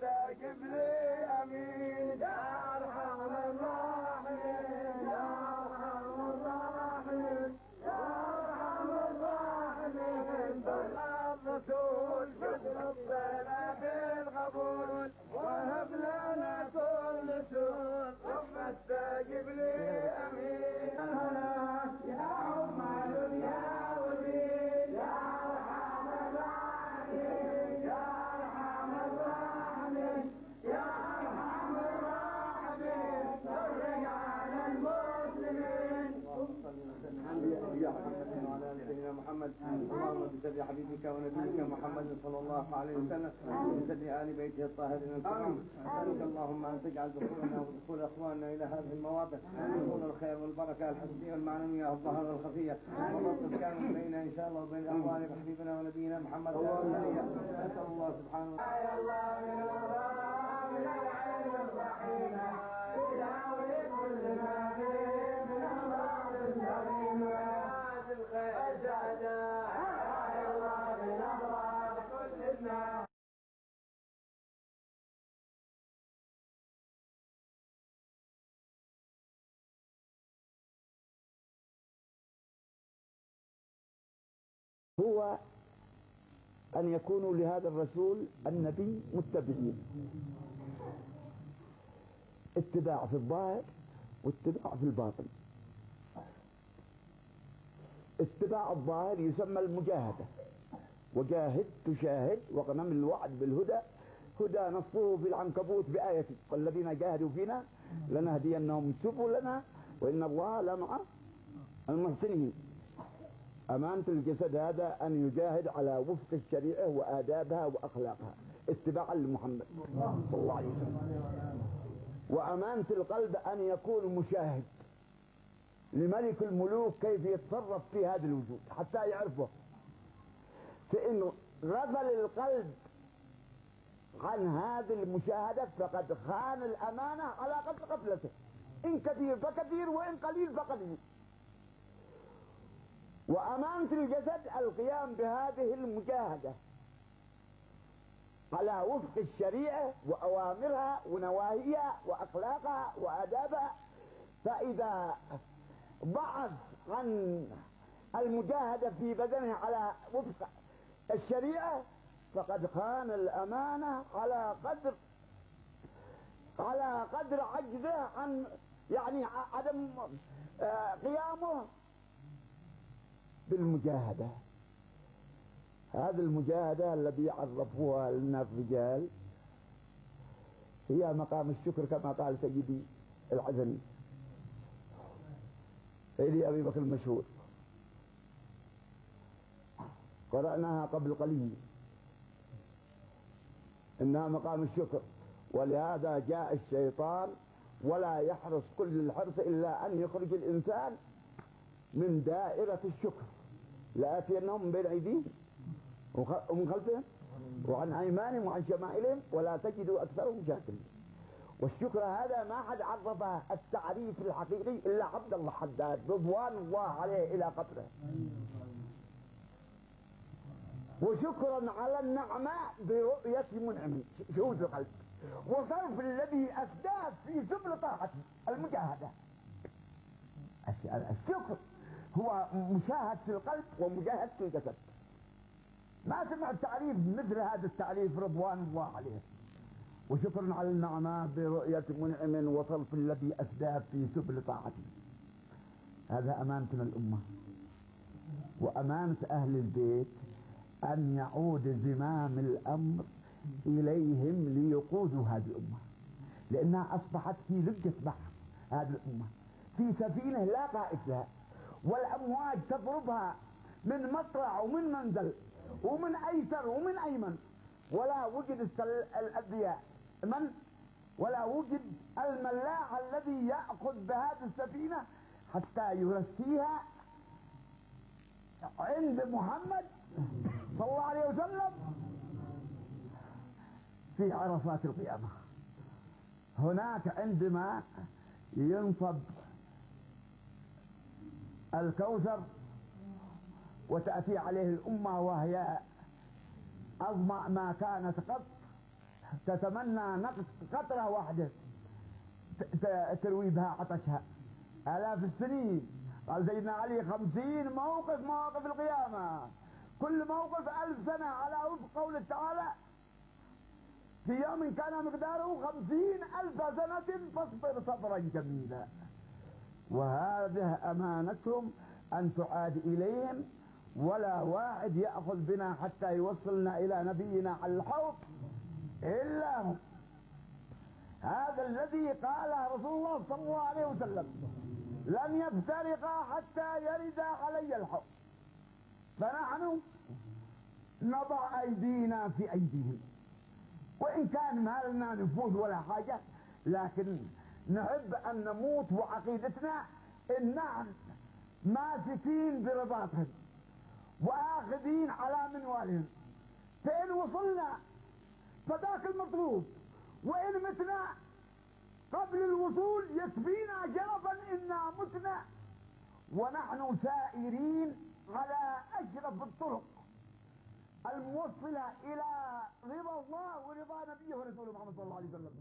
استجب لي امين يا ارحم الراحمين يا ارحم الراحمين يا ارحم الراحمين بالرسول قد ربنا بالقبول وهب لنا كل سوء ثم استجب لي امين يا عمال يا ولي يا ارحم الراحمين يا ارحم الراحمين يا ارحم الراحمين فرج على المسلمين. يا محمد وعلى ال سيدنا محمد اللهم بسر حبيبك ونبيك محمد صلى الله عليه وسلم وبسر ال بيته الطاهرين الكرام. اسالك اللهم ان تجعل دخولنا ودخول اخواننا الى هذه المواطن دخول الخير والبركه الحسيه والمعنويه الظاهره والخفيه واللطف كان بيننا ان شاء الله وبين اخوانك حبيبنا ونبينا محمد صلى الله عليه وسلم. نسال الله سبحانه هو أن يكونوا لهذا الرسول النبي متبعين، اتباع في الظاهر واتباع في الباطن. اتباع الظاهر يسمى المجاهدة، وجاهد تشاهد وغنم الوعد بالهدى هدى نصه في العنكبوت بآية والذين جاهدوا فينا لنهدينهم سبلنا وإن الله لمع المحسنين. أمانة الجسد هذا أن يجاهد على وفق الشريعة وآدابها وأخلاقها اتباعا لمحمد صلى الله عليه وسلم. وأمانة القلب أن يكون مشاهد لملك الملوك كيف يتصرف في هذا الوجود حتى يعرفه. فإن غفل القلب عن هذه المشاهدة فقد خان الأمانة على قدر غفلته، إن كثير فكثير وإن قليل فقليل. وأمانة الجسد القيام بهذه المجاهدة على وفق الشريعة وأوامرها ونواهيها وأخلاقها وآدابها. فإذا ضعف عن المجاهدة في بدنه على وفق الشريعة فقد خان الأمانة على قدر عجزه عن يعني عدم قيامه بالمجاهدة. هذه المجاهدة الذي عرفوها لنا الرجال هي مقام الشكر كما قال سيدي العزني سيدي أبي بكر المشهور، قرأناها قبل قليل إنها مقام الشكر. ولهذا جاء الشيطان ولا يحرص كل الحرص إلا أن يخرج الإنسان من دائرة الشكر، لآتينهم من بين أيديهم ومن خلفهم وعن أيمانهم وعن شمائلهم ولا تجدوا أكثرهم شاكرين. والشكر هذا ما حد عرفه التعريف الحقيقي إلا عبد الله حداد رضوان الله عليه إلى قبره. وشكرا على النعماء برؤية منعم شهود القلب وصرف الذي أسداه في سبل طاعته المجاهدة. الشكر هو مشاهد في القلب ومجاهد في الجسد. ما سمع تعريف مثل هذا التعريف رضوان الله عليه. وشكرا على النعماء برؤية منعم وصرف الذي أسداه في سبل طاعته. هذا أمانتنا الأمة. وأمانة أهل البيت أن يعود زمام الأمر إليهم ليقودوا هذه الأمة، لأنها أصبحت في لجة بحر هذه الأمة، في سفينة لا قائد لها، والأمواج تضربها من مطرع ومن منزل ومن أيسر ومن أيمن، ولا وجد الأذياء ولا وجد الملاح الذي يأخذ بهذه السفينة حتى يرسيها عند محمد صلى الله عليه وسلم في عرفات القيامة. هناك عندما ينصب الكوثر وتأتي عليه الأمة وهي أظمأ ما كانت قط تتمنى نقص قطرة واحدة تروي بها عطشها آلاف السنين. قال سيدنا علي 50 موقف مواقف القيامة، كل موقف 1000 سنة على وفق قول تعالى في يوم كان مقداره 50,000 سنة فاصبر صبرا جميلا. وهذه أمانتهم أن تعاد إليهم، ولا واحد يأخذ بنا حتى يوصلنا إلى نبينا على الحوض إلا هم. هذا الذي قاله رسول الله صلى الله عليه وسلم لن يفترقا حتى يرد علي الحوض. فنحن نضع أيدينا في أيديهم، وإن كان ما لنا نفوذ ولا حاجة، لكن نحب أن نموت وعقيدتنا إن نحن ماسكين برباطهم وآخذين على منوالهم، فإن وصلنا فذاك المطلوب، وإن متنا قبل الوصول يكفينا شرفا إنا متنا ونحن سائرين على أشرف الطرق الموصلة إلى رضا الله ورضا نبيه ورسوله محمد صلى الله عليه وسلم.